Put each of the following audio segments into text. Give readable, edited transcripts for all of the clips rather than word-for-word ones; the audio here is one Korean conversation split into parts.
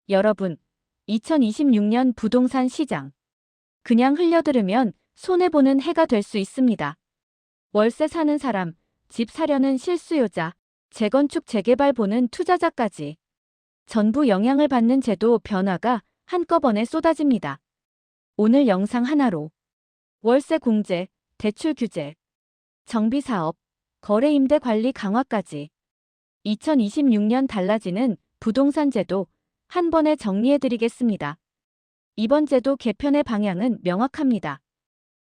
여러분, 2026년 부동산 시장. 그냥 흘려들으면 손해보는 해가 될 수 있습니다. 월세 사는 사람, 집 사려는 실수요자, 재건축 재개발 보는 투자자까지 전부 영향을 받는 제도 변화가 한꺼번에 쏟아집니다. 오늘 영상 하나로 월세 공제, 대출 규제, 정비 사업, 거래 임대 관리 강화까지 2026년 달라지는 부동산 제도 한 번에 정리해드리겠습니다. 이번 제도 개편의 방향은 명확합니다.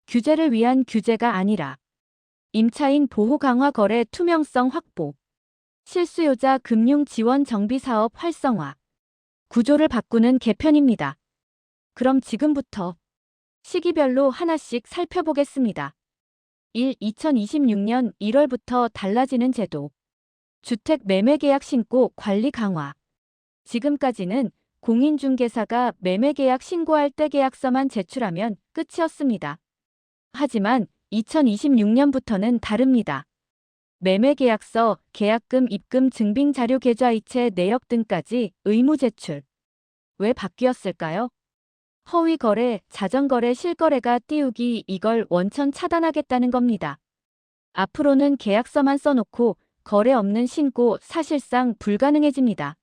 규제를 위한 규제가 아니라 임차인 보호 강화 거래 투명성 확보, 실수요자 금융 지원 정비 사업 활성화, 구조를 바꾸는 개편입니다. 그럼 지금부터 시기별로 하나씩 살펴보겠습니다. 2026년 1월부터 달라지는 제도. 주택 매매계약 신고 관리 강화. 지금까지는 공인중개사가 매매계약 신고할 때 계약서만 제출하면 끝이었습니다. 하지만 2026년부터는 다릅니다. 매매계약서, 계약금, 입금, 증빙자료, 계좌이체, 내역 등까지 의무 제출. 왜 바뀌었을까요? 허위거래, 자전거래, 실거래가 띄우기, 이걸 원천 차단하겠다는 겁니다. 앞으로는 계약서만 써놓고 거래 없는 신고 사실상 불가능해집니다.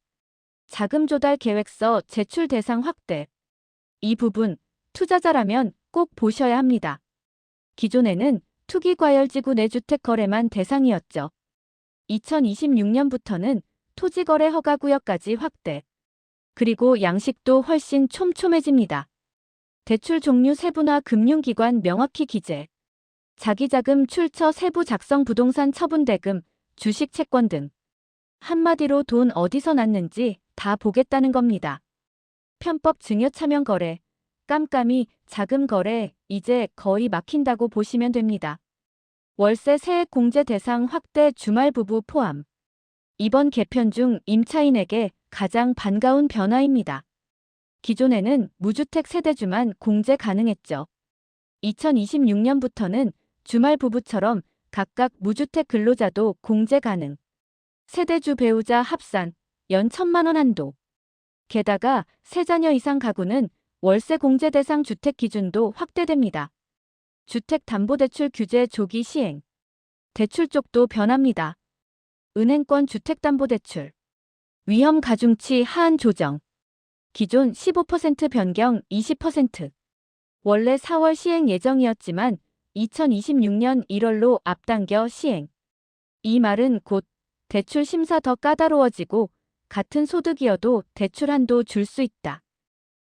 자금 조달 계획서 제출 대상 확대. 이 부분 투자자라면 꼭 보셔야 합니다. 기존에는 투기과열지구 내 주택 거래만 대상이었죠. 2026년부터는 토지거래 허가구역까지 확대. 그리고 양식도 훨씬 촘촘해집니다. 대출 종류 세분화, 금융기관 명확히 기재. 자기자금 출처 세부 작성, 부동산 처분대금, 주식 채권 등. 한마디로 돈 어디서 났는지 다 보겠다는 겁니다. 편법 증여 차명 거래, 깜깜이 자금 거래 이제 거의 막힌다고 보시면 됩니다. 월세 세액 공제 대상 확대, 주말 부부 포함. 이번 개편 중 임차인에게 가장 반가운 변화입니다. 기존에는 무주택 세대주만 공제 가능했죠. 2026년부터는 주말 부부처럼 각각 무주택 근로자도 공제 가능. 세대주 배우자 합산 연 1,000만 원 한도. 게다가 세자녀 이상 가구는 월세 공제 대상 주택 기준도 확대됩니다. 주택담보대출 규제 조기 시행. 대출 쪽도 변합니다. 은행권 주택담보대출. 위험 가중치 하한 조정. 기존 15% 변경 20%. 원래 4월 시행 예정이었지만 2026년 1월로 앞당겨 시행. 이 말은 곧 대출 심사 더 까다로워지고 같은 소득이어도 대출 한도 줄 수 있다.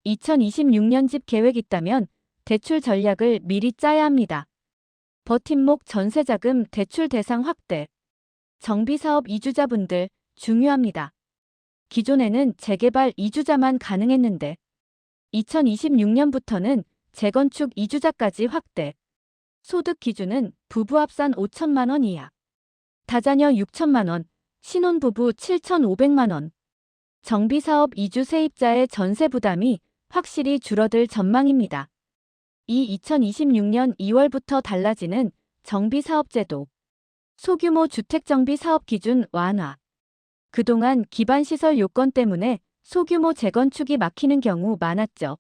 2026년 집 계획 있다면 대출 전략을 미리 짜야 합니다. 버팀목 전세자금 대출 대상 확대. 정비사업 이주자분들 중요합니다. 기존에는 재개발 이주자만 가능했는데 2026년부터는 재건축 이주자까지 확대. 소득 기준은 부부 합산 5천만 원 이하. 다자녀 6천만 원, 신혼부부 7,500만 원. 정비사업 이주 세입자의 전세 부담이 확실히 줄어들 전망입니다. 이 2026년 2월부터 달라지는 정비사업제도. 소규모 주택정비 사업 기준 완화. 그동안 기반시설 요건 때문에 소규모 재건축이 막히는 경우 많았죠.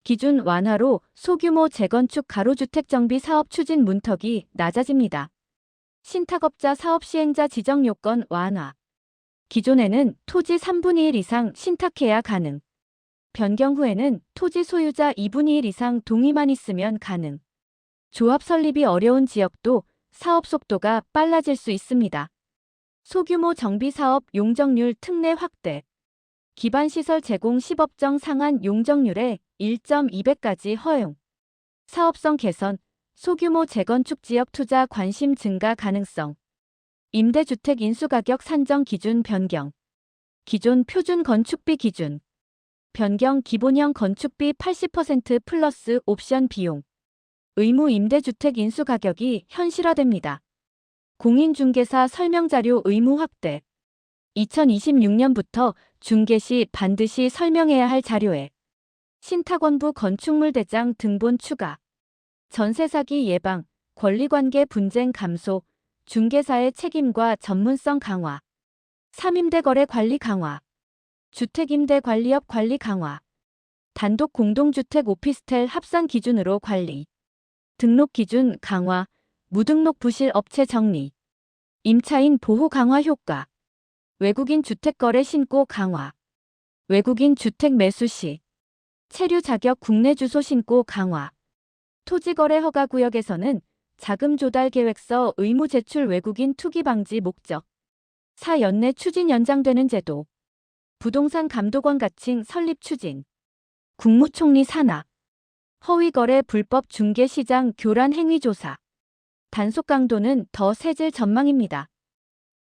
기준 완화로 소규모 재건축 가로주택 정비 사업 추진 문턱이 낮아집니다. 신탁업자 사업 시행자 지정 요건 완화. 기존에는 토지 3분의 1 이상 신탁해야 가능. 변경 후에는 토지 소유자 2분의 1 이상 동의만 있으면 가능. 조합 설립이 어려운 지역도 사업 속도가 빨라질 수 있습니다. 소규모 정비사업 용적률 특례 확대. 기반시설 제공 시법정 상한 용적률에 1.2배까지 허용. 사업성 개선, 소규모 재건축 지역 투자 관심 증가 가능성. 임대주택 인수가격 산정 기준 변경. 기존 표준 건축비 기준. 변경 기본형 건축비 80% 플러스 옵션 비용. 의무 임대주택 인수가격이 현실화됩니다. 공인중개사 설명자료 의무 확대. 2026년부터 중개 시 반드시 설명해야 할 자료에 신탁원부 건축물 대장 등본 추가. 전세 사기 예방, 권리관계 분쟁 감소, 중개사의 책임과 전문성 강화. 3임대 거래 관리 강화. 주택임대관리업 관리 강화. 단독 공동주택 오피스텔 합산 기준으로 관리. 등록 기준 강화. 무등록 부실 업체 정리. 임차인 보호 강화 효과. 외국인 주택거래 신고 강화. 외국인 주택 매수 시 체류 자격 국내 주소 신고 강화. 토지거래 허가구역에서는 자금 조달 계획서 의무 제출 외국인 투기 방지 목적. 4년 내 추진 연장되는 제도. 부동산 감독원 가칭 설립 추진. 국무총리 산하. 허위거래 불법 중개시장 교란 행위 조사. 단속 강도는 더 세질 전망입니다.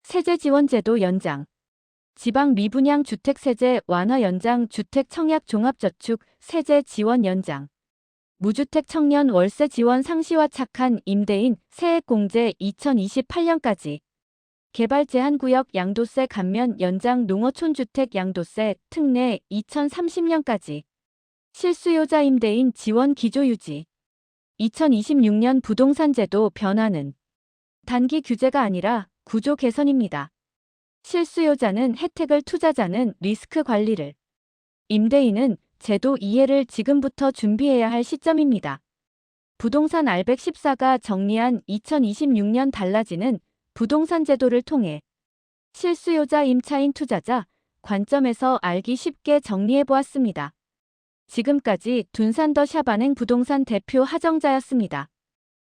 세제 지원 제도 연장. 지방 미분양 주택 세제 완화 연장. 주택 청약 종합저축 세제 지원 연장. 무주택 청년 월세 지원 상시와 착한 임대인 세액 공제 2028년까지. 개발 제한 구역 양도세 감면 연장. 농어촌 주택 양도세 특례 2030년까지. 실수요자 임대인 지원 기조 유지. 2026년 부동산 제도 변화는 단기 규제가 아니라 구조 개선입니다. 실수요자는 혜택을, 투자자는 리스크 관리를, 임대인은 제도 이해를 지금부터 준비해야 할 시점입니다. 부동산 알백 14가 정리한 2026년 달라지는 부동산 제도를 통해 실수요자, 임차인, 투자자 관점에서 알기 쉽게 정리해보았습니다. 지금까지 둔산더 샵안행 부동산 대표 하정자였습니다.